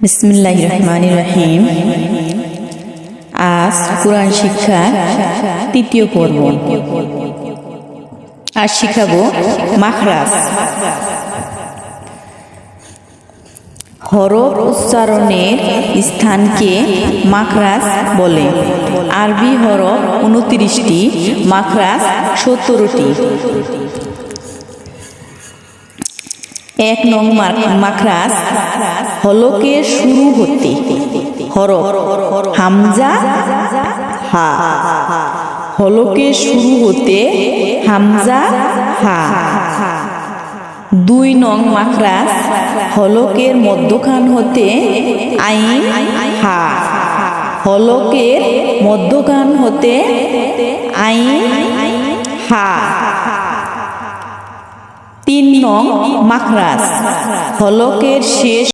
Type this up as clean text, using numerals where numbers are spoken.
বিসমিল্লাহির রহমানির রহিম। আজ কোরআন শিক্ষা তৃতীয় পর্ব। আজ শিখাবো মাখরাজ। হরফ উচ্চারণের স্থানকে মাখরাজ বলে। আরবি হরফ 29টি, মাখরাজ 17টি। 1 নং মাখরাজ হলকের শুরু হতে হরফ হামজা হা। হলকের শুরু হতে হামজা হা। 2 নং মাখরাজ হলকের মধ্যখান হতে আইন হা। হলকের মধ্যখান হতে আইন হা। 3 নং মাখরাজ হলকের শেষ